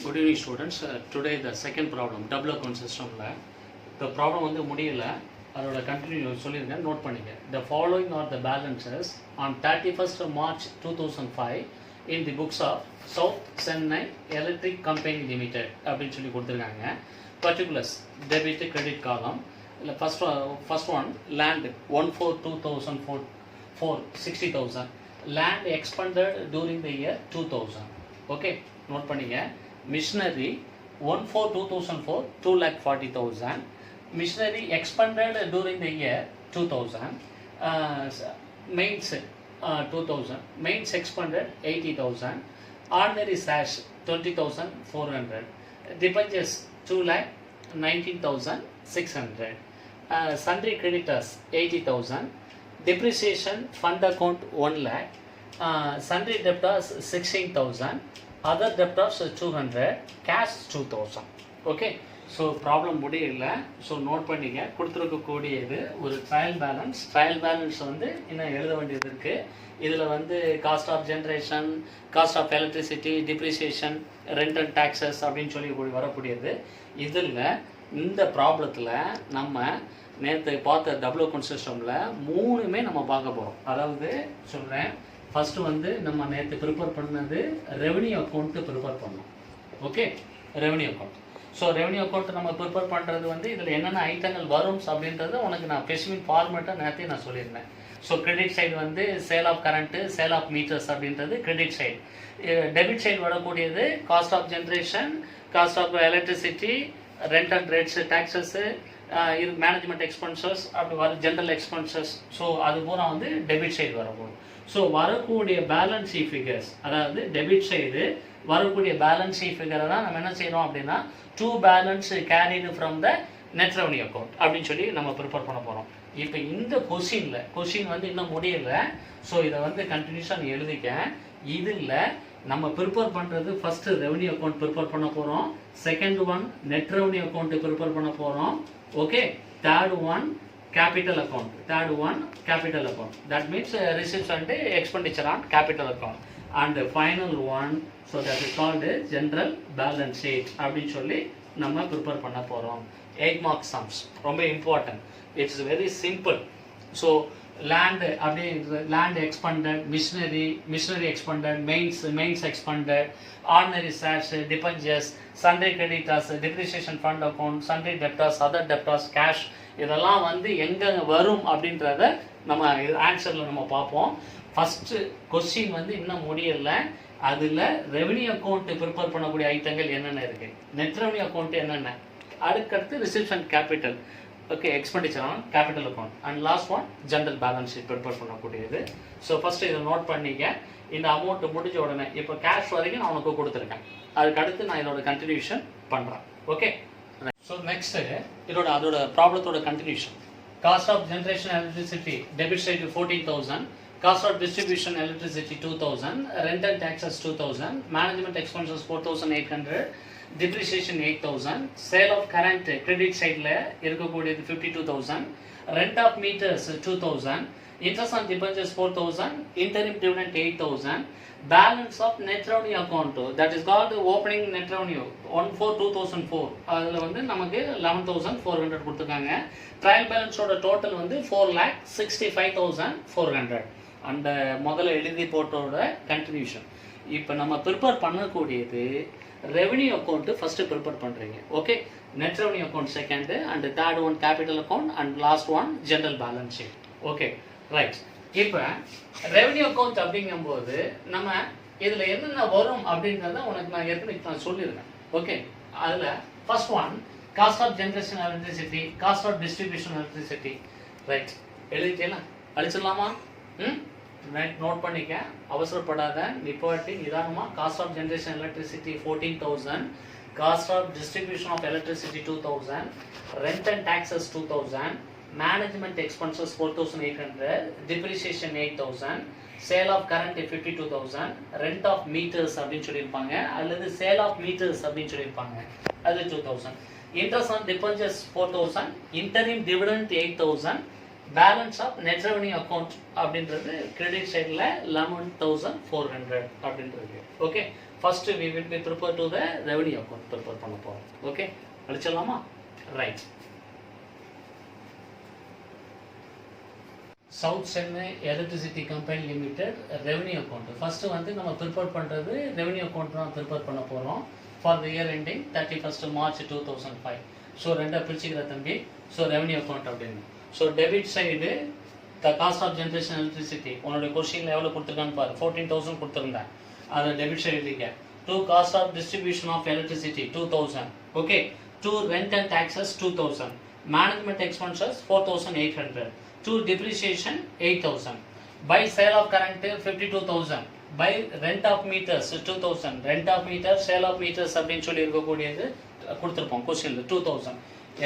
Good evening students. Today the second problem double account system la the problem வந்து முடியல அதோட continue சொல்லிருக்கேன் note பண்ணிக்க. The following are the balances on 31st March 2005 in the books of South Chennai Electric Company Limited அப்படின்னு சொல்லி கொடுத்துருக்காங்க. Particulars debit credit column. First one land 1/4/2004 60,000 land expended during the year 2000. Okay, note பண்ணிங்க. Machinery 1/4/2004 2,40,000. Machinery expended during the year 2000. Mains 2000. Mains expended 80,000. Ordinary sash 20,400. Debentures 2,19,600. Sundry creditors 80,000. Depreciation fund account 1 lakh. Sundry debtors 16,000. Other debtors 200. Cash 2,000. Okay. So problem முடியல. So note பண்ணிக்க. கொடுத்துருக்கக்கூடியது ஒரு trial balance வந்து இன்னும் எழுத வேண்டியது இருக்குது. இதில் வந்து cost of generation, cost of electricity, depreciation, rent and taxes அப்படின்னு சொல்லி வரக்கூடியது. இதில் இந்த ப்ராப்ளத்தில் நம்ம நேற்று பார்த்த டபுள் அக்கௌண்ட் சிஸ்டமில் மூணுமே நம்ம பார்க்க போகிறோம். அதாவது சொல்கிறேன், ஃபஸ்ட்டு வந்து நம்ம நேற்று ப்ரிப்பேர் பண்ணது ரெவன்யூ அக்கௌண்ட்டு ப்ரிப்பேர் பண்ணோம். Okay, revenue account. So revenue account நம்ம ப்ரிப்பேர் பண்ணுறது வந்து இதில் என்னென்ன ஐட்டங்கள் வரும் அப்படின்றத உனக்கு நான் ஸ்பெசிஃபிக் ஃபார்மேட்டாக நேரத்தையே நான் சொல்லியிருந்தேன். ஸோ கிரெடிட் சைடு வந்து sale of current, sale of meters அப்படின்றது கிரெடிட் சைடு. டெபிட் சைடு வரக்கூடியது cost of generation, cost of electricity, rent and rates, taxes, இது மேனேஜ்மெண்ட் எக்ஸ்பென்சஸ், அப்படி வர ஜென்ரல் எக்ஸ்பென்சஸ். ஸோ அது பூரா வந்து டெபிட் சைடு வரக்கூடும். ஸோ வரக்கூடிய பேலன்ஸ் ஷீட் ஃபிகர்ஸ், அதாவது டெபிட் சைடு வரக்கூடிய பேலன்ஸ் ஷீட் ஃபிகரை தான் நம்ம என்ன செய்கிறோம் அப்படின்னா to balance carried from the net revenue account அப்படின்னு சொல்லி நம்ம ப்ரிப்பேர் பண்ண போகிறோம். இப்போ இந்த கொஸ்டின் வந்து இன்னும் முடியல. ஸோ இதை வந்து கண்டினியூஸாக நீ எழுதிக்க. இதில் நம்ம ப்ரிப்பேர் பண்ணுறது ஃபஸ்ட்டு ரெவன்யூ அக்கௌண்ட் ப்ரிப்பேர் பண்ண போகிறோம். Second one net revenue account prepare பண்ண போகிறோம். Okay, third one capital account. Third one capital account. That means receipts and expenditure on capital account. And the final one, so that is called general balance sheet. அப்படின்னு சொல்லி நம்ம prepare பண்ண போகிறோம். 8 mark sums ரொம்ப important. It's very simple. So land அப்படியே land expended, machinery expended, mains expended, ordinary சாஷ், debentures, sundry creditors, depreciation fund account, sundry debtors, other debtors, cash, இதெல்லாம் வந்து எங்கே வரும் அப்படின்றத நம்ம ஆன்சரில் நம்ம பார்ப்போம். ஃபஸ்ட்டு கொஸ்டின் வந்து இன்னும் முடியலை. அதில் ரெவன்யூ அக்கௌண்ட் ப்ரிப்பேர் பண்ணக்கூடிய ஐட்டங்கள் என்னென்ன இருக்குது, நெட் ரெவன்யூ அக்கௌண்ட் என்னென்ன, அடுத்தடுத்து reception capital, okay, expenditure on capital account, and last one general balance sheet prepare பண்ணக்கூடியது. ஸோ ஃபஸ்ட்டு இதை நோட் பண்ணிக்க. இந்த அமௌண்ட்டு முடிஞ்ச உடனே இப்போ கேஷ் வரைக்கும் நான் உனக்கு கொடுத்துருக்கேன். அதுக்கு அடுத்து நான் இதோட கண்டினியூஷன் பண்ணுறேன். ஓகே, ஸோ நெக்ஸ்ட்டு அதோட ப்ராப்ளத்தோட continuation. Cost of generation electricity debit side 14,000, cost of distribution electricity 2,000, rent and taxes 2,000, management expenses 4,800, depreciation 8,000, sale of current credit சைடில் இருக்கக்கூடியது 52,000, rent of meters 2,000, interest on debentures 4,000, interim dividend 8,000, balance of net revenue account, that is called opening net revenue 1/4/2004, அதில் வந்து நமக்கு 11,400 கொடுத்துருக்காங்க. Trial பேலன்ஸோட total வந்து 4,65,400. அந்த முதல்ல எழுதி போட்டோட கண்டினியூஷன். இப்போ நம்ம ப்ரிப்பேர் பண்ணக்கூடியது ரெவன்யூ அக்கௌண்ட்டு ஃபஸ்ட்டு ப்ரிப்பேர் பண்ணுறீங்க. Okay, net revenue account second, and third one capital account, and last one general balance sheet. Okay, right. இப்போ ரெவன்யூ அக்கௌண்ட் அப்படிங்கும்போது நம்ம இதில் என்னென்ன வரும் அப்படின்றத உனக்கு நான் ஏற்கனவே சொல்லியிருக்கேன். ஓகே, அதில் first one cost of generation electricity, cost of distribution electricity. Right, எழுதிட்டேலாம், அழிச்சிடலாமா? ரைட், நோட் பண்ணிக்க, அவசரப்படாத, நிப்பாட்டி நிதானமாக. Cost of generation electricity 14,000, cost of distribution of electricity 2,000, rent and taxes 2,000, management expenses 4,800, depreciation 8,000, sale of current 52,000, rent of meters அப்படின்னு சொல்லியிருப்பாங்க, அல்லது sale of meters அப்படின்னு சொல்லியிருப்பாங்க, அது 2,000, interest on debentures 4,000, interim dividend 8,000, balance of net revenue account அப்படின்றது credit சைடில் 11,400 அப்படின்றது. Okay, first we will be prepare to the revenue account prepare பண்ண போகிறோம். ஓகே, அடிச்சிடலாமா? Right. South Chennai electricity company limited revenue account first வந்து நம்ம prepare பண்ணுறது revenue account தான் ப்ரிப்பேர் பண்ண போகிறோம் for the year ending 31st March 2005. So ரெண்டாக பிரிச்சுக்கிற தம்பி. ஸோ ரெவன்யூ அக்கௌண்ட் அப்படின்னு. So debit side the cost of generation electricity உன்னோட கொஸ்டினில் எவ்வளோ கொடுத்துருக்கான்னு பாரு. 14,000 கொடுத்துருந்தேன். அது டெபிட் சைடு இல்லைங்க. To cost of distribution of electricity 2,000. Okay, to rent and taxes 2,000. Management expenses 4,800. To depreciation 8,000. By sale of current 52,000. By rent of meters 2,000. Rent of meters, sale of meters அப்படின்னு சொல்லி இருக்கக்கூடியது கொடுத்துருப்போம் கொஸ்டினில் 2,000.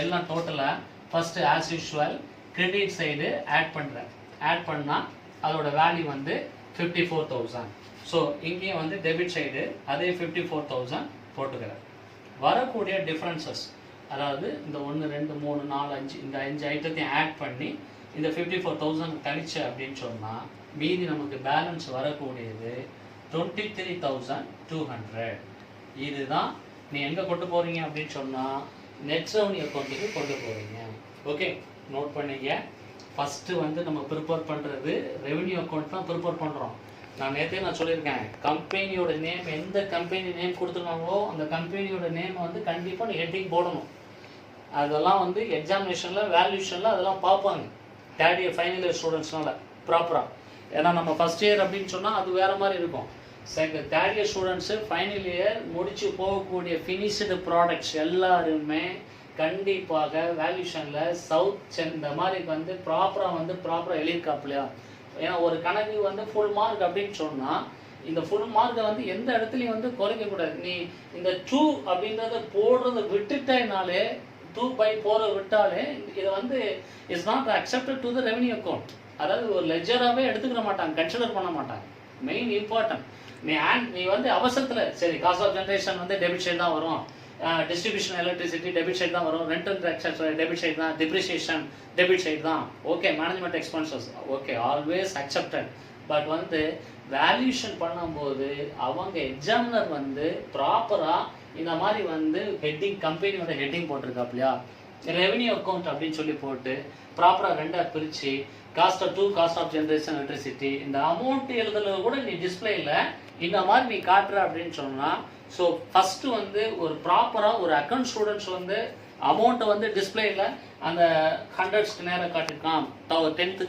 எல்லாம் டோட்டலாக first as usual credit side add பண்ணுறேன். Add பண்ணால் அதோட வேல்யூ வந்து 54,000. ஸோ இங்கேயும் வந்து டெபிட் சைடு அதே 54,000 போட்டுக்கிறேன். வரக்கூடிய டிஃப்ரென்சஸ் அதாவது இந்த 1 2 3 4 5 இந்த 5 ஐட்டத்தையும் ஆட் பண்ணி இந்த 54,000 கழிச்சு அப்படின்னு சொன்னால் மீதி நமக்கு பேலன்ஸ் வரக்கூடியது 23,200. இதுதான் நீ எங்கே கொண்டு போகிறீங்க அப்படின்னு சொன்னால் நெட் ரெவன்யூ அக்கௌண்ட்டுக்கு கொண்டு போகிறீங்க. ஓகே, நோட் பண்ணிக்க. ஃபஸ்ட்டு வந்து நம்ம ப்ரிப்பேர் பண்ணுறது ரெவன்யூ அக்கௌண்ட் தான் ப்ரிப்பேர் பண்ணுறோம். நான் நேற்றே நான் சொல்லியிருக்கேன், கம்பெனியோட நேம் எந்த கம்பெனி நேம் கொடுத்துருக்காங்களோ அந்த கம்பெனியோட நேம் வந்து கண்டிப்பாக நீ ஹெட்டிங் போடணும். அதெல்லாம் வந்து எக்ஸாமினேஷனில் வேல்யூஷனில் அதெல்லாம் பார்ப்பாங்க. தேர்ட் இயர் ஃபைனல் இயர் ஸ்டூடெண்ட்ஸ்னால ப்ராப்பராக. ஏன்னா நம்ம ஃபஸ்ட் இயர் அப்படின்னு சொன்னால் அது வேறு மாதிரி இருக்கும். Third year students final year முடித்து போகக்கூடிய ஃபினிஷ்டு ப்ராடக்ட்ஸ் எல்லாருமே கண்டிப்பாக வேல்யூஷனில் சவுத் இந்த மாதிரி வந்து ப்ராப்பராக எழுதியிருக்காப்லையா. ஏன்னா ஒரு கணக்கு வந்து ஃபுல் மார்க் அப்படின்னு சொன்னால் இந்த ஃபுல் மார்க்கை வந்து எந்த இடத்துலையும் வந்து குறைக்கக்கூடாது. நீ இந்த 2 அப்படின்றத போடுறத விட்டுட்டேனாலே 2 by 4 விட்டாலே இதை வந்து is not accepted to the revenue account. அதாவது ஒரு லெஜராகவே எடுத்துக்கிற மாட்டாங்க, கன்சிடர் பண்ண மாட்டாங்க. மெயின் இம்பார்ட்டன்ட் நீ வந்து அவசரத்தில் சரி காஸ்ட் ஆஃப் ஜென்ரேஷன் வந்து டெபிட் சைடு தான் வரும், டிஸ்ட்ரிபியூஷன் எலக்ட்ரிசிட்டி டெபிட் சைடு தான் வரும், rent and taxes debit side தான், டிப்ரிசியேஷன் டெபிட் சைடு தான். Okay, management expenses okay always accepted. But வந்து வேல்யூஷன் பண்ணும்போது அவங்க எக்ஸாமினர் வந்து ப்ராப்பராக இந்த மாதிரி வந்து ஹெட்டிங் கம்பெனியோட ஹெட்டிங் போட்டிருக்காப்லையா ரெவன்யூ அக்கௌண்ட் அப்படின்னு சொல்லி போட்டு ப்ராப்பராக ரெண்டாக பிரித்து காஸ்ட் ஆஃப் ஜென்ரேஷன் எலக்ட்ரிசிட்டி இந்த அமௌண்ட் எழுதுறது கூட நீ டிஸ்பிளேயில் இந்த மாதிரி நீ காட்டுற அப்படின்னு சொன்னால் ஸோ ஃபஸ்ட்டு வந்து ஒரு ப்ராப்பராக ஒரு அக்கௌண்ட் ஸ்டூடெண்ட்ஸ் வந்து அமௌண்ட்டை வந்து டிஸ்பிளேயில் அந்த 100க்கு நேராக காட்டியிருக்கான், 10க்கு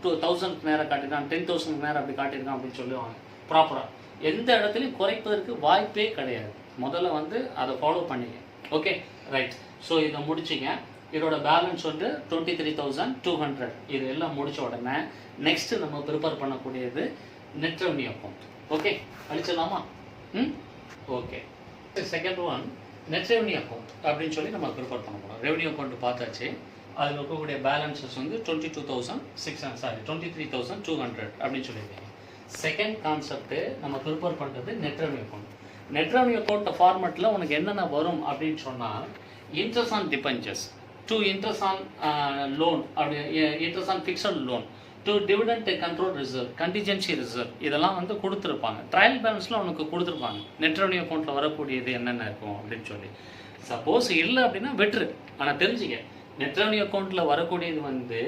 2,000க்கு நேராக காட்டியிருக்கான், 10,000க்கு நேரம் அப்படி காட்டியிருக்கான் அப்படின்னு சொல்லுவாங்க. ப்ராப்பராக எந்த இடத்துலையும் குறைப்பதற்கு வாய்ப்பே கிடையாது. முதல்ல வந்து அதை ஃபாலோ பண்ணிங்க. Okay, right. ஸோ இதை முடிச்சிங்க. இதோட பேலன்ஸ் வந்து 23,200. இது எல்லாம் முடிச்ச உடனே நெக்ஸ்ட் நம்ம ப்ரிப்பேர் பண்ணக்கூடியது நெட் ரெவன்யூ அக்கௌண்ட். ஓகே, அழிச்சிடலாமா? Okay, second one net revenue account அப்படின்னு சொல்லி நம்ம ப்ரிப்பேர் பண்ண போகிறோம். ரெவன்யூ அக்கௌண்ட் பார்த்தாச்சு. அதில் இருக்கக்கூடிய பேலன்சஸ் வந்து 23,200 அப்படின்னு சொல்லியிருக்கேன். செகண்ட் கான்செப்ட் நம்ம ப்ரிப்பேர் பண்ணுறது net revenue account. Net revenue account ஃபார்மெட்டில் உனக்கு என்னென்ன வரும் அப்படின்னு சொன்னால் interest on debentures, to interest on loan, அப்படி interest on fixed loan, to dividend control reserve, contingency reserve இதெல்லாம் வந்து கொடுத்துருப்பாங்க. ட்ரையல் பேலன்ஸில் உனக்கு கொடுத்துருப்பாங்க நெட் ரெவன்யூ அக்கௌண்ட்டில் வரக்கூடியது என்னென்ன இருக்கும் அப்படின்னு சொல்லி. சப்போஸ் இல்லை அப்படின்னா வெட்ரு. ஆனால் தெரிஞ்சுக்க, நெட் ரெவன்யூ அக்கௌண்ட்டில் வரக்கூடியது வந்து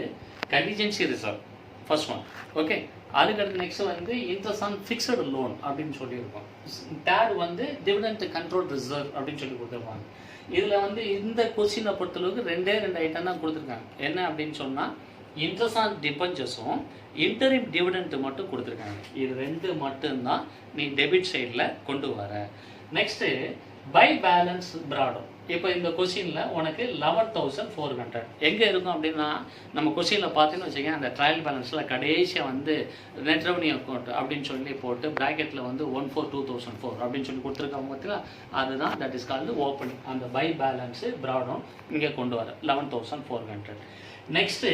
contingency reserve first one. Okay, அதுக்கடுத்து நெக்ஸ்ட் வந்து இன்ட்ரெஸ்ட் ஆன் ஃபிக்ஸடு லோன் அப்படின்னு சொல்லியிருக்கோம். தேர்ட் வந்து டிவிடெண்ட் கண்ட்ரோல் ரிசர்வ் அப்படின்னு சொல்லி கொடுத்துருப்பாங்க. இதில் வந்து இந்த கொஸ்டினை பொறுத்தளவுக்கு 2 ஐட்டம் தான் கொடுத்துருக்காங்க. என்ன அப்படின்னு சொன்னால் இன்ட்ரெஸ்ட் ஆன் டிபெஞ்சர்ஸும் இன்டரிம் டிவிடெண்ட் மட்டும் கொடுத்துருக்காங்க. இது 2 மட்டும்தான் நீ டெபிட் சைடில் கொண்டு வர. நெக்ஸ்ட்டு பை பேலன்ஸ் ப்ராடும். இப்போ இந்த கொஸ்டினில் உனக்கு 11,400 எங்கே இருக்கும் அப்படின்னா நம்ம கொஸ்டினில் பார்த்தீங்கன்னு வச்சுக்கேன், அந்த ட்ரையல் பேலன்ஸில் கடைசியாக வந்து நெட் ரெவன்யூ அக்கௌண்ட் அப்படின்னு சொல்லி போட்டு ப்ராக்கெட்டில் வந்து 14,204 அப்படின்னு சொல்லி கொடுத்துருக்காங்க பார்த்தீங்களா, அதுதான் தட் இஸ் கால்டு ஓப்பனிங். அந்த பை பேலன்ஸு ப்ராடும் இங்கே கொண்டு வர 11,400. Next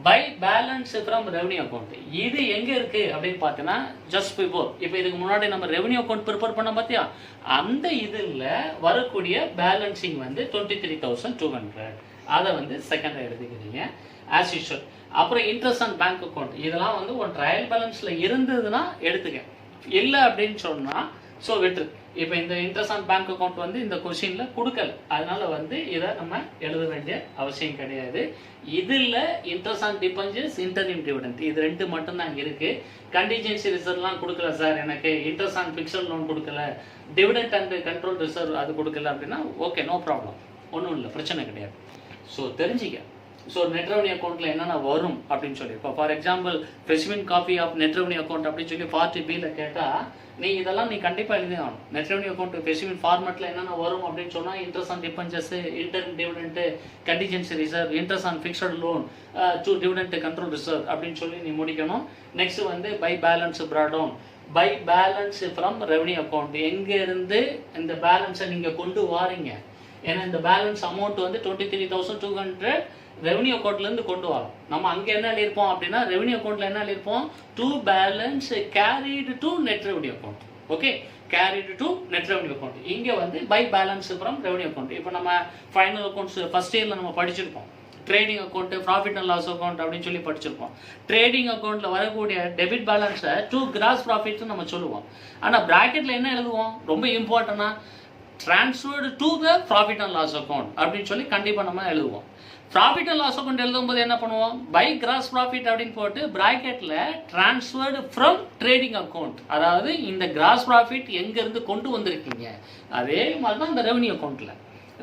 by balance from revenue account. இது எங்கே இருக்குது அப்படின்னு பார்த்தீங்கன்னா ஜஸ்ட் பிஃபோர், இப்போ இதுக்கு முன்னாடி நம்ம ரெவன்யூ அக்கௌண்ட் ப்ரிப்பேர் பண்ண பார்த்தியா, அந்த இதில் வரக்கூடிய பேலன்சிங் வந்து 23,200. அதை வந்து செகண்டாக எடுத்துக்கிறீங்க ஆஸ் யூஷுவல். அப்புறம் இன்ட்ரெஸ்ட் ஆன் பேங்க் அக்கௌண்ட், இதெல்லாம் வந்து ஒரு ட்ரையல் பேலன்ஸில் இருந்ததுன்னா எடுத்துக்க, இல்லை அப்படின்னு சொன்னால் ஸோ விட்டுரு. இப்போ இந்த இன்ட்ரெஸ்ட் ஆன் பேங்க் அக்கௌண்ட் வந்து இந்த கொஷினில் கொடுக்கல, அதனால வந்து இதை நம்ம எழுத வேண்டிய அவசியம் கிடையாது. இதில் interest on debentures, interim dividend, இது ரெண்டு மட்டும்தான் இங்கே இருக்குது. கண்டிஜென்சி ரிசர்வ்லாம் கொடுக்கல சார், எனக்கு இன்ட்ரெஸ்ட் ஆன் ஃபிக்ஸட் லோன் கொடுக்கல, டிவிடெண்ட் அண்ட் கண்ட்ரோல் ரிசர்வ் அது கொடுக்கல அப்படின்னா ஓகே, நோ ப்ராப்ளம், ஒன்றும் இல்லை, பிரச்சனை கிடையாது. ஸோ தெரிஞ்சிக்க. ஸோ நெட் ரெவன்யூ அக்கௌண்ட்டில் என்னென்ன வரும் அப்படின்னு சொல்லி, இப்போ for example specific copy of net revenue account அப்படின்னு சொல்லி பார்ட் பியில் கேட்டால் இதெல்லாம் நீ கண்டிப்பாக எழுதி ஆகணும். நெட் ரெவன்யூ அக்கௌண்ட் ஸ்பெசிஃபிக் ஃபார்மெட்டில் என்னென்ன வரும் அப்படின்னு சொன்னால் interest on debentures, interim dividend, contingency reserve, interest on fixed loan, dividend control reserve அப்படின்னு சொல்லி நீ முடிக்கணும். நெக்ஸ்ட் வந்து by balance brought down, by balance from revenue account, எங்கேருந்து இந்த பேலன்ஸை நீங்கள் கொண்டு வாரீங்க. ஏன்னா இந்த பேலன்ஸ் அமௌண்ட் வந்து 23,200 ரெவன்யூ அக்கௌண்ட்லேருந்து கொண்டு வரோம். நம்ம அங்கே என்ன எழுதியிருப்போம் அப்படின்னா ரெவன்யூ அக்கௌண்ட்டில் என்ன எழுதியிருப்போம், to balance carried to net revenue account. Okay, carried to net revenue account. இங்கே வந்து by balance from revenue account. இப்போ நம்ம ஃபைனல் அக்கௌண்ட்ஸ் ஃபர்ஸ்ட் இயரில் நம்ம படிச்சிருப்போம். Trading account, profit and loss account அப்படின்னு சொல்லி படிச்சிருப்போம். ட்ரேடிங் அக்கௌண்ட்டில் வரக்கூடிய டெபிட் பேலன்ஸை டு கிராஸ் ப்ராஃபிட்னு நம்ம சொல்லுவோம். ஆனால் ப்ராக்கெட்டில் என்ன எழுதுவோம், ரொம்ப இம்பார்ட்டண்டாக transferred to the profit and loss account அப்படின்னு சொல்லி கண்டிப்பாக நம்ம எழுதுவோம். ப்ராஃபிட் அண்ட் லாஸ் அக்கௌண்ட் எழுதும்போது என்ன பண்ணுவோம், பை கிராஸ் ப்ராஃபிட் அப்படின்னு போட்டு ப்ராக்கெட்டில் ட்ரான்ஸ்ஃபர்டு ஃப்ரம் ட்ரேடிங் அக்கௌண்ட், அதாவது இந்த கிராஸ் ப்ராஃபிட் எங்கேருந்து கொண்டு வந்திருக்கீங்க. அதே மாதிரி தான் இந்த ரெவன்யூ அக்கௌண்ட்டில்,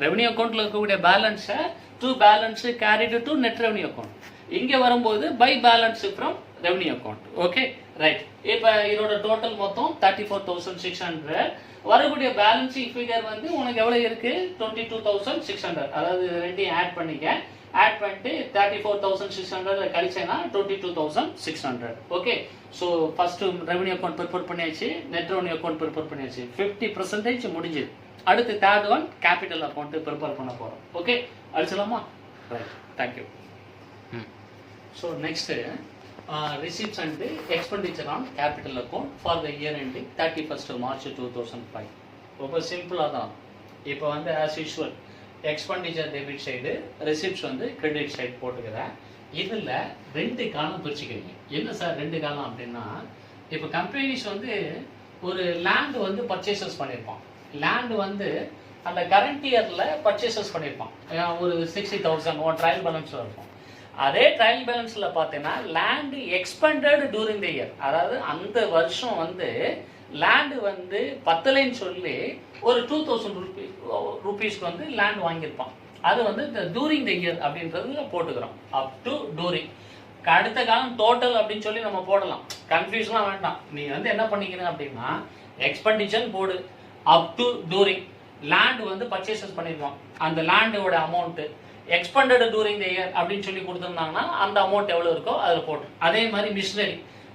ரெவன்யூ அக்கௌண்ட்டில் இருக்கக்கூடிய பேலன்ஸை to balance carried to net revenue account. இங்கே வரும்போது by balance from revenue account. Okay right. இப்போ இதோட டோட்டல் மொத்தம் 34,600. வரக்கூடிய பேலன்சிங் ஃபிகர் வந்து உனக்கு எவ்வளோ இருக்குது, 22,600. அதாவது ரெண்டையும் ஆட் பண்ணிக்க, ஆட் பண்ணிட்டு 34,600 கழிச்சேன்னா 22,600. Okay, so first revenue account prepare பண்ணியாச்சு, நெட் ரெவன்யூ அக்கௌண்ட் ப்ரிப்பேர் பண்ணியாச்சு, 50% முடிஞ்சுது. அடுத்து third one capital account prepare பண்ண போகிறோம். ஓகே, அடிச்சலாமா? Right, thank you. So next receipts and expenditure on capital account for the year ending 31st March 2005. ரொம்ப சிம்பிளாக தான். இப்போ வந்து as usual expenditure debit side, receipts வந்து கிரெடிட் சைடு போட்டுக்கிறேன். இதில் ரெண்டு காலம் பிரிச்சுக்கிறீங்க. என்ன சார் ரெண்டு காலம் அப்படின்னா, இப்போ கம்பெனிஸ் வந்து ஒரு லேண்டு வந்து பர்ச்சேசஸ் பண்ணியிருப்பான். லேண்டு வந்து அந்த கரண்ட் இயரில் பர்ச்சேசஸ் பண்ணியிருப்பான், ஒரு 60,000 ஒரு ட்ரையல் பேலன்ஸில் இருக்கும். அதே ட்ரையல் பேலன்ஸில் பார்த்தீங்கன்னா land expended during the year, அதாவது அந்த வருஷம் வந்து லேண்டு வந்து பத்தலைன்னு சொல்லி ஒரு 2,000 ரூபீஸ்க்கு வந்து லேண்ட் வாங்கியிருப்பான். அது வந்து இந்த டூரிங் த இயர் அப்படின்றது போட்டுக்கிறோம். Up to during. அடுத்த காலம் டோட்டல் அப்படின்னு சொல்லி நம்ம போடலாம், கன்ஃபியூஷன்லாம் வேண்டாம். நீ வந்து என்ன பண்ணிக்கிறேன் அப்படின்னா எக்ஸ்பெண்டிச்சர் போடு, அப் டு டூரிங். லேண்டு வந்து பர்ச்சேசஸ் பண்ணியிருப்பான், அந்த லேண்டோட amount expended during the year அப்படின்னு சொல்லி கொடுத்துருந்தாங்கன்னா அந்த அமௌண்ட் எவ்வளோ இருக்கோ அதில் போட்டு. அதே மாதிரி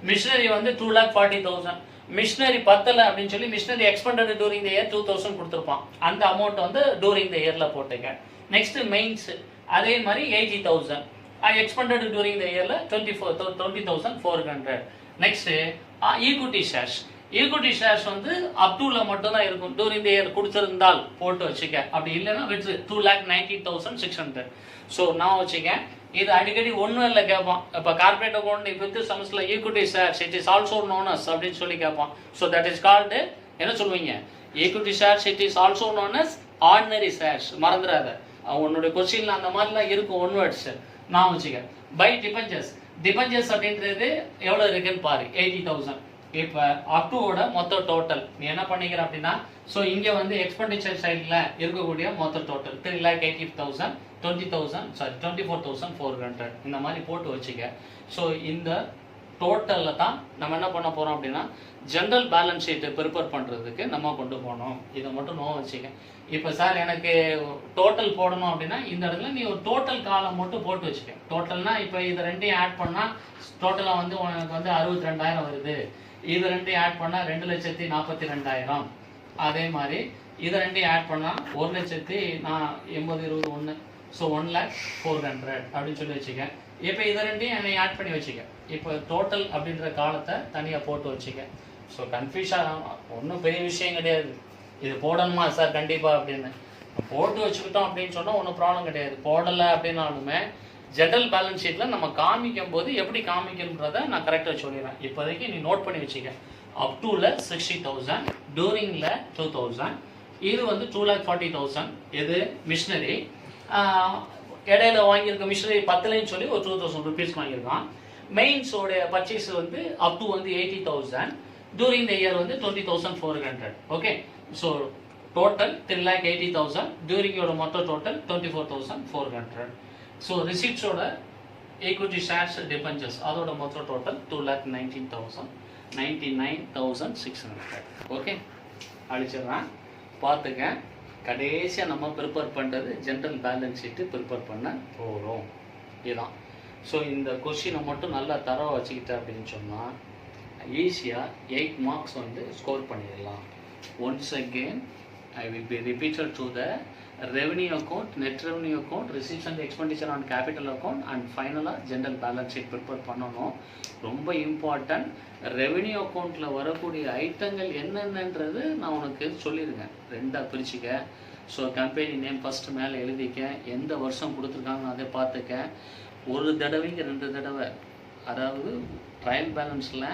மிஷினரி வந்து 2,40,000. மிஷினரி பத்தலை அப்படின்னு சொல்லி machinery expended during the year 2,000 கொடுத்துருப்பான், அந்த அமௌண்ட் வந்து டூரிங் த இயரில் போட்டுக்க. நெக்ஸ்ட் மெயின்ஸ் அதே மாதிரி 80,000 எக்ஸ்பெண்டட் டூரிங் த இயரில் 20,400. நெக்ஸ்ட் ஈக்விட்டி ஷேர்ஸ் வந்து அப் டூல மட்டும் தான் இருக்கும், டூரிங் த இயர் கொடுத்துருந்தால் போட்டு வச்சுக்க, அப்படி இல்லைன்னா விட்டு 2,90,600. ஸோ நான் வச்சுக்க. இது அடிக்கடி ஒன்றும் இல்லை கேட்பான். இப்போ கார்பரேட் அக்கௌண்ட் வித் சம்ஸ்ல equity shares it is also known as அப்படின்னு சொல்லி கேட்பான். ஸோ தட் இஸ் கால்டு என்ன சொல்லுவீங்க, equity shares it is also known as ordinary shares. மறந்துடாத, உன்னுடைய கொஸ்டின்ல அந்த மாதிரிலாம் இருக்கும் ஒன் வேர்ட்ஸ். நான் வச்சுக்க. பை டிபெஞ்சர்ஸ் அப்படின்றது எவ்வளோ இருக்குன்னு பாரு, 80,000. இப்போ அப்டூவோட மொத்த டோட்டல் நீ என்ன பண்ணிக்கிற அப்படின்னா, ஸோ இங்கே வந்து எக்ஸ்பெண்டிச்சர் சைடில் இருக்கக்கூடிய மொத்த டோட்டல் 3,80,000, 24,400 இந்த மாதிரி போட்டு வச்சுக்க. ஸோ இந்த டோட்டலில் தான் நம்ம என்ன பண்ண போகிறோம் அப்படின்னா ஜென்ரல் பேலன்ஸ் ஷீட்டை ப்ரிப்பேர் பண்ணுறதுக்கு நம்ம கொண்டு போகணும். இதை மட்டும் நோ வச்சுக்க. இப்போ சார் எனக்கு டோட்டல் போடணும் அப்படின்னா இந்த இடத்துல நீ ஒரு டோட்டல் காலம் மட்டும் போட்டு வச்சுக்க. டோட்டல்னா இப்போ இது ரெண்டையும் ஆட் பண்ணால் டோட்டலாக வந்து உனக்கு வந்து 62,000 வருது. இது ரெண்டையும் ஆட் பண்ணால் 2,42,000. அதே மாதிரி இது ரெண்டையும் ஆட் பண்ணால் 1,80,20,1. ஸோ 1,04,00,000 அப்படின்னு சொல்லி வச்சுக்க. இப்போ இதை ரெண்டையும் என்னை ஆட் பண்ணி வச்சுக்க. இப்போ டோட்டல் அப்படின்ற காலத்தை தனியாக போட்டு வச்சுக்க. ஸோ கன்ஃபியூஷன் ஒன்றும் பெரிய விஷயம் கிடையாது. இது போடணுமா சார் கண்டிப்பாக அப்படின்னு போட்டு வச்சுக்கிட்டோம் அப்படின்னு சொன்னால் ஒன்றும் ப்ராப்ளம் கிடையாது. போடலை அப்படின்னாலுமே ஜெனரல் பேலன்ஸ் ஷீட்டில் நம்ம காமிக்கும் போது எப்படி காமிக்கணுன்றதை நான் கரெக்டாக சொல்லிடுறேன். இப்போதைக்கு நீ நோட் பண்ணி வச்சுக்க. அப் டூவில் 60,000, டூரிங்கில் 2,000, இது வந்து 2,40,000. இது மிஷினரி இடையில வாங்கியிருக்க மிஷினரி 10லையும் சொல்லி ஒரு 2,000 rupees வாங்கியிருக்கான். மெயின்ஸோடைய பர்ச்சேஸ் வந்து அப் டு வந்து 80,000, டூரிங் த இயர் வந்து 20,400. ஓகே, ஸோ டோட்டல் 3,80,000, டூரிங்கோட மொத்த டோட்டல் 24,400. ஸோ ரிசிப்ட்ஸோட ஈக்விட்டி ஷேர்ஸ் டிபெஞ்சர்ஸ் அதோட மொத்த டோட்டல் 2,99,600. ஓகே, அழிச்சிடுறேன் பார்த்துக்க. கடைசியாக நம்ம ப்ரிப்பேர் பண்ணுறது ஜென்ரல் பேலன்ஸ் ஷீட்டு ப்ரிப்பேர் பண்ண போகிறோம். இதுதான். ஸோ இந்த கொஷினை மட்டும் நல்லா தரவை வச்சுக்கிட்ட அப்படின்னு சொன்னால் ஈஸியாக 8 marks வந்து ஸ்கோர் பண்ணிடலாம். Once again I will be repeated to the revenue account, net revenue account, receipts and expenditure on capital account, and finally general balance sheet prepare பண்ணணும். ரொம்ப இம்பார்ட்டன்ட். ரெவென்யூ அக்கௌண்ட்டில் வரக்கூடிய ஐட்டங்கள் என்னென்னன்றது நான் உனக்கு சொல்லியிருக்கேன். ரெண்டாக பிரிச்சுக்க. ஸோ கம்பெனி நேம் ஃபஸ்ட்டு மேலே எழுதிக்க, எந்த வருஷம் கொடுத்துருக்காங்கன்னு அதை பார்த்துக்க. ஒரு தடவைக்கு 2 தடவை, அதாவது ட்ரையல் பேலன்ஸில்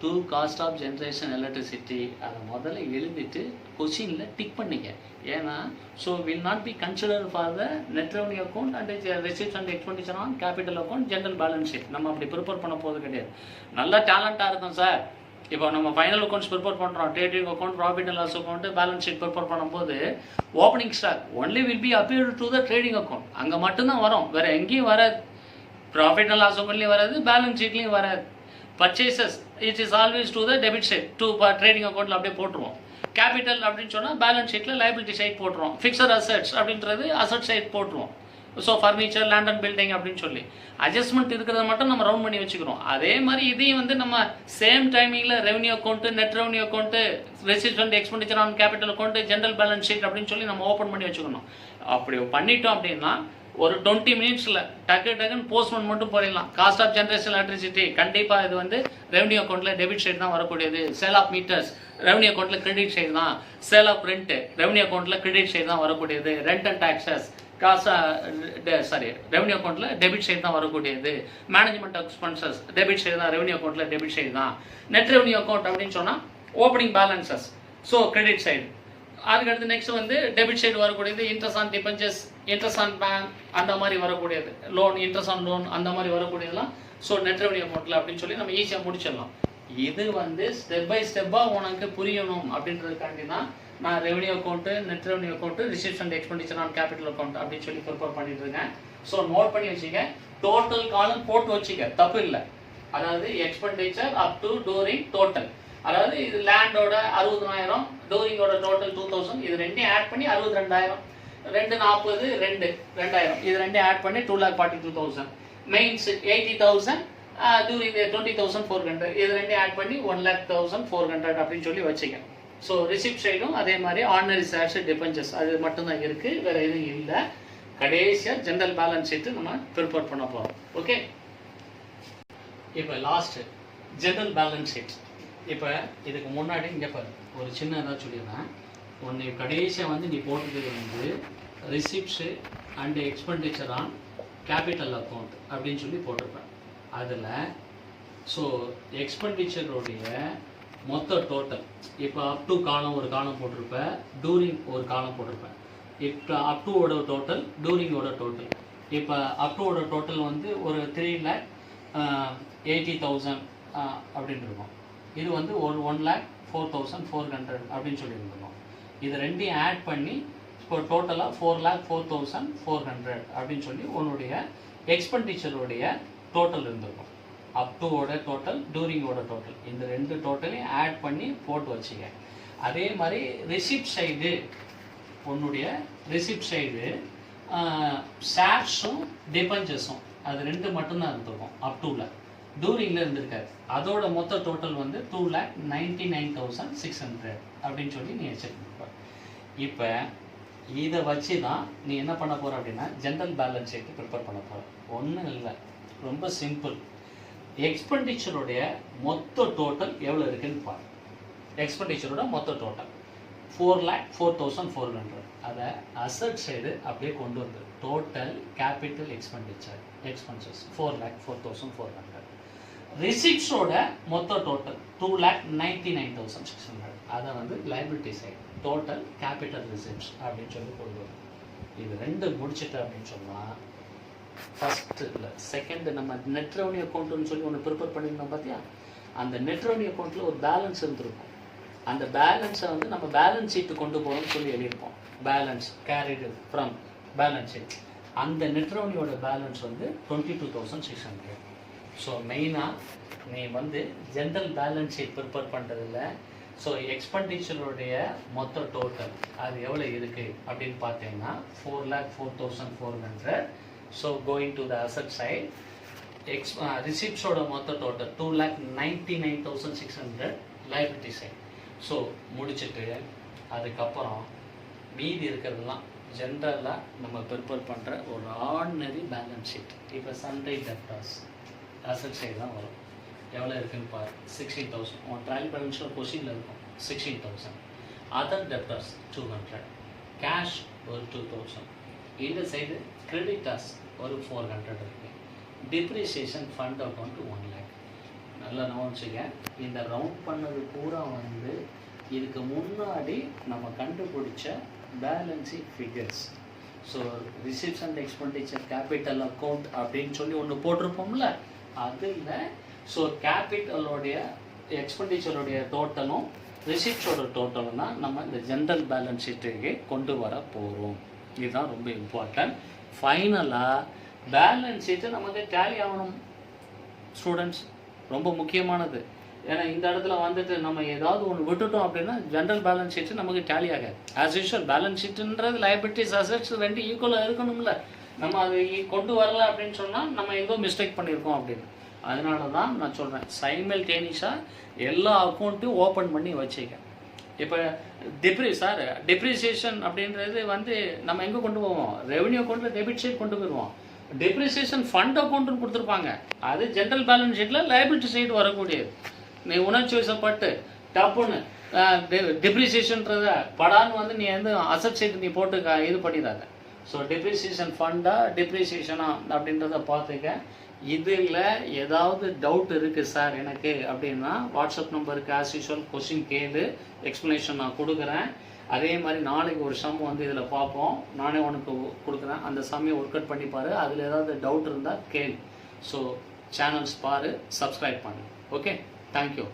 2 காஸ்ட் ஆஃப் ஜென்ரேஷன் எலக்ட்ரிசிட்டி அதை முதல்ல எழுதிட்டு கொஷினில் டிக் பண்ணிக்க. ஏன்னா so will not be consider for the net revenue account and receipts and expenditure on capital account general balance sheet நம்ம அப்படி ப்ரிப்பேர் பண்ண போது கிடையாது. நல்லா டேலண்ட்டாக இருக்கும் சார். இப்போ நம்ம ஃபைனல் அக்கௌண்ட்ஸ் ப்ரிப்பேர் பண்ணுறோம், trading account, profit and loss account, balance sheet prepare பண்ணும்போது opening stock only will be appeared to the trading account. அங்கே மட்டும்தான் வரும், வேறு எங்கேயும் வராது. ப்ராஃபிட் அண்ட் லாஸ் அக்கௌண்ட்லேயும் வராது, பேலன்ஸ் ஷீட்லேயும் வராது. Purchases it is always to the debit side, to trading அக்கௌண்ட்டில் அப்படியே போட்டுருவோம். கேபிட்டல் அப்படின்னு சொன்னால் பேலன்ஸ் ஷீட்டில் லைபிலிட்டி சைட் போட்டுருவோம். ஃபிக்ஸட் அசெட்ஸ் அப்படின்றது அசட் சைட் போட்டுருவோம். So furniture, land and building அப்படின்னு சொல்லி அட்ஜஸ்ட்மெண்ட் இருக்கிறத மட்டும் நம்ம ரவுண்ட் பண்ணி வச்சுக்கிறோம். அதே மாதிரி இதையும் வந்து நம்ம சேம் டைமிங்கில் revenue account, net revenue account, receipts and expenditure on capital account, general balance sheet அப்படின்னு சொல்லி நம்ம ஓப்பன் பண்ணி வச்சுக்கணும். அப்படி பண்ணிட்டோம் அப்படின்னா ஒரு 20 minutesல டக்குன்னு போஸ்ட்மெண்ட் மட்டும் போயிடலாம். காஸ்ட் ஆஃப் ஜென்ரேஷன் எலக்ட்ரிசிட்டி கண்டிப்பாக இது வந்து ரெவன்யூ அக்கௌண்ட்டில் டெபிட் சைடு தான் வரக்கூடியது. சேல் ஆஃப் மீட்டர்ஸ் ரெவன்யூ அக்கௌண்ட்டில் கிரெடிட் சைடு தான். சேல் ஆஃப் ரெண்ட் ரெவன்யூ அக்கௌண்ட்டில் கிரெடிட் சைடு தான் வரக்கூடியது. ரெண்ட் அண்ட் டாக்ஸஸ் ரெவன்யூ அக்கௌண்ட்டில் டெபிட் சைடு தான் வரக்கூடியது. மேனேஜ்மெண்ட் எக்ஸ்பென்சஸ் டெபிட் சைடு தான், ரெவன்யூ அக்கௌண்ட்டில் டெபிட் சைடு தான். நெட் ரெவன்யூ அக்கௌண்ட் அப்படின்னு சொன்னால் opening balances, so credit side. அதுக்கடுத்து நெக்ஸ்ட் வந்து டெபிட் சைடு வரக்கூடியது interest on debentures, interest on bank அந்த மாதிரி வரக்கூடியது, லோன், இன்ட்ரெஸ்ட் ஆன் லோன் அந்த மாதிரி வரக்கூடியதெல்லாம் ஸோ நெட் ரெவன்யூ அக்கௌண்ட்டில் அப்படின்னு சொல்லி நம்ம ஈஸியாக முடிச்சிடலாம். இது வந்து ஸ்டெப் பை ஸ்டெப்பாக உனக்கு புரியணும் அப்படின்றதுக்காண்டி தான் நான் revenue account, net revenue account, receipts and expenditure on capital account அப்படின்னு சொல்லி ப்ரிப்பேர் பண்ணிட்டு இருக்கேன். ஸோ நோட் பண்ணி வச்சுக்க, டோட்டல் காலம் போட்டு வச்சுக்க, தப்பு இல்லை. அதாவது expenditure up to during total, அதாவது இது லேண்டோட 60,000, டூரிங்கோட டோட்டல் 2,000, இது ரெண்டையும் ஆட் பண்ணி 62,000, 240, 2,000, இது ரெண்டையும் ஆட் பண்ணி 2,42,000. மெயின்ஸ் 80,000, டூரிங் 20,400, இது ரெண்டையும் ஆட் பண்ணி 1,00,400 அப்படின்னு சொல்லி வச்சுக்க. ஸோ ரிசிப்ட் சைடும் அதே மாதிரி ஆர்டினரி ஷேர்ஸ், டிபெஞ்சர்ஸ் அது மட்டும்தான் இருக்குது, வேறு எதுவும் இல்லை. கடைசியாக ஜென்ரல் பேலன்ஸ் ஷீட்டு நம்ம ப்ரிப்பேர் பண்ண போகிறோம். ஓகே, இப்போ லாஸ்ட்டு ஜென்ரல் பேலன்ஸ் ஷீட். இப்போ இதுக்கு முன்னாடி இங்கே பாரு ஒரு சின்ன ஏதாவது சொல்லிடுறேன். ஒன்று கடைசியாக வந்து நீ போட்டுக்கிறது வந்து receipts and expenditure on capital account அப்படின்னு சொல்லி போட்டிருப்பேன். அதில் ஸோ எக்ஸ்பெண்டிச்சருடைய மொத்த டோட்டல் இப்போ அப் டு காலம் ஒரு காலம் போட்டிருப்பேன், டூரிங் ஒரு காலம் போட்டிருப்பேன். இப்போ அப் டுவோட டோட்டல், டூரிங்கோட டோட்டல். இப்போ அப் டுவோட டோட்டல் வந்து ஒரு 3,80,000 அப்படின்னு இருக்கும். இது வந்து ஒரு 1,04,400 அப்படின்னு சொல்லியிருந்தோம். இது ரெண்டையும் ஆட் பண்ணி இப்போ டோட்டலாக 4,04,400 அப்படின்னு சொல்லி உன்னுடைய எக்ஸ்பெண்டிச்சருடைய டோட்டல் இருந்திருக்கும். அப் டுவோட டோட்டல், டூரிங்கோட டோட்டல், இந்த ரெண்டு டோட்டலையும் ஆட் பண்ணி போட்டு வச்சுக்க. அதே மாதிரி ரிசிப்ட் சைடு, உன்னுடைய ரிசிப்ட் சைடு ஷேர்ஸும் டிபெஞ்சர்ஸும் அது ரெண்டு மட்டும்தான் இருந்திருக்கும் அப் டுவில். டூரிங்கில் இருந்திருக்காரு. அதோட மொத்த டோட்டல் வந்து 2,99,600 அப்படின்னு சொல்லி நீ வச்சுருக்க. இப்போ இதை வச்சு தான் நீ என்ன பண்ண போகிற அப்படின்னா ஜென்ரல் பேலன்ஸ் ஷீட் ப்ரிப்பேர் பண்ண போகிற. ஒன்றும் இல்லை, ரொம்ப சிம்பிள். எக்ஸ்பெண்டிச்சருடைய மொத்த டோட்டல் எவ்வளோ இருக்குன்னு பாரு. எக்ஸ்பெண்டிச்சரோட மொத்த டோட்டல் 4,04,400 அதை அசட் சைடு அப்படியே கொண்டு வந்து டோட்டல் கேபிட்டல் எக்ஸ்பென்சஸ் 4,04,400. ரிசிப்ட்ஸோட மொத்த டோட்டல் 2,99,600 அதை வந்து liability side total capital receipts அப்படின்னு சொல்லி கொண்டு வரும். இது ரெண்டு முடிச்சுட்டு அப்படின்னு சொன்னால் ஃபஸ்ட்டு இல்லை செகண்டு நம்ம நெட் ரெவன்யூ அக்கௌண்ட்டுன்னு சொல்லி ஒன்று ப்ரிப்பேர் பண்ணியிருந்தோம் பார்த்தியா, அந்த நெட் ரெவன்யூ அக்கௌண்ட்டில் ஒரு பேலன்ஸ் இருந்திருக்கும். அந்த பேலன்ஸை வந்து நம்ம பேலன்ஸ் ஷீட்டு கொண்டு போகிறோம்னு சொல்லி எழுதியிருப்போம். Balance carried from balance sheet. அந்த நெட் ரெவன்யூவோட பேலன்ஸ் வந்து 22,600. ஸோ மெயினாக நீ வந்து ஜென்ரல் பேலன்ஸ் ஷீட் ப்ரிப்பேர் பண்ணுறதில்ல. ஸோ எக்ஸ்பெண்டிச்சருடைய மொத்த டோட்டல் அது எவ்வளோ இருக்குது அப்படின்னு பார்த்தீங்கன்னா 4,04,400. So going to the asset side ரிசிப்ட்ஸோட மொத்த டோட்டல் 2,99,600 லைபிலிட்டி சைட். ஸோ முடிச்சுட்டு அதுக்கப்புறம் மீதி இருக்கிறதுலாம் ஜென்ரலாக நம்ம ப்ரிப்பேர் பண்ணுற ஒரு ஆர்டினரி பேலன்ஸ் ஷீட். இப்போ சண்டே டெப்டார்ஸ் அசட் சைடு தான் வரும். எவ்வளோ இருக்குன்னு பாரு, 16,000. உன் ட்ரையல் பேலன்ஸில் கொஷினில் இருக்கும் 16,000. அதர் டெப்டார்ஸ் 200, கேஷ் ஒரு 2,000. இந்த சைடு கிரெடிட்டாஸ் ஒரு 400 இருக்குது. Depreciation fund account 1 lakh. நல்லா கவனிச்சுங்க, இந்த ரவுண்ட் பண்ணது பூரா வந்து இதுக்கு முன்னாடி நம்ம கண்டுபிடிச்ச balance sheet figures. So receipts and expenditure capital account அப்படின்னு சொல்லி ஒன்று போட்டிருப்போம்ல, அதில் ஸோ கேபிட்டலோடைய எக்ஸ்பெண்டிச்சருடைய டோட்டலும் ரிசிப்ட்ஸோட டோட்டலும் தான் நம்ம இந்த ஜென்ரல் பேலன்ஸ் ஷீட்டுக்கு கொண்டு வர போகிறோம். இதுதான் ரொம்ப இம்பார்ட்டன்ட். ஃபைனலாக பேலன்ஸ் ஷீட்டு நமக்கு டேலி ஆகணும் ஸ்டூடெண்ட்ஸ், ரொம்ப முக்கியமானது. ஏன்னா இந்த இடத்துல வந்துட்டு நம்ம ஏதாவது ஒன்று விட்டுட்டோம் அப்படின்னா ஜென்ரல் பேலன்ஸ் ஷீட்டு நமக்கு டேலி ஆகாது. ஆஸ் யூஷுவல் பேலன்ஸ் ஷீட்டுன்றது லைபிலிட்டிஸ் அசட்ஸ் ரெண்டு ஈக்குவலாக இருக்கணும்ல. நம்ம அதை கொண்டு வரல அப்படின்னு சொன்னால் நம்ம எங்கோ மிஸ்டேக் பண்ணியிருக்கோம் அப்படின்னு. அதனால தான் நான் சொல்கிறேன், சைமல்டேனியஸாக எல்லா அக்கௌண்ட்டையும் ஓப்பன் பண்ணி வச்சுக்க. இப்போ டெப்ரிசியேஷன் அப்படின்றது வந்து நம்ம எங்கே கொண்டு போவோம், ரெவன்யூ அக்கௌண்ட்டில் டெபிட் சைட் கொண்டு போயிடுவோம். டெப்ரிசியேஷன் ஃபண்ட் அக்கௌண்ட்டுன்னு கொடுத்துருப்பாங்க, அது ஜென்ரல் பேலன்ஸ் ஷீட்டில் லைபிலிட்டி சைடு வரக்கூடியது. நீ உணர்ச்சி வசப்பட்டு டப்புன்னு டெப்ரிசியேஷன்றத படான்னு வந்து நீ வந்து அசட் சைடு நீ போட்டு இது பண்ணிடாத. ஸோ டெப்ரிசியேஷன் ஃபண்டா டெப்ரிசியேஷனா அப்படின்றத பார்த்துக்க. இதில் ஏதாவது டவுட் இருக்குது சார் எனக்கு அப்படின்னா வாட்ஸ்அப் நம்பருக்கு ஆஸ் யூஷுவல் கொஸ்டின் கேளு, எக்ஸ்ப்ளனேஷன் நான் கொடுக்குறேன். அதே மாதிரி நாளைக்கு ஒரு சம் வந்து இதில் பார்ப்போம், நானே உனக்கு கொடுக்குறேன். அந்த சம்மையை ஒர்க் அவுட் பண்ணி பாரு, அதில் ஏதாவது டவுட் இருந்தால் கேளு. ஸோ சேனல்ஸ் பாரு, சப்ஸ்கிரைப் பண்ணு. Okay, thank you.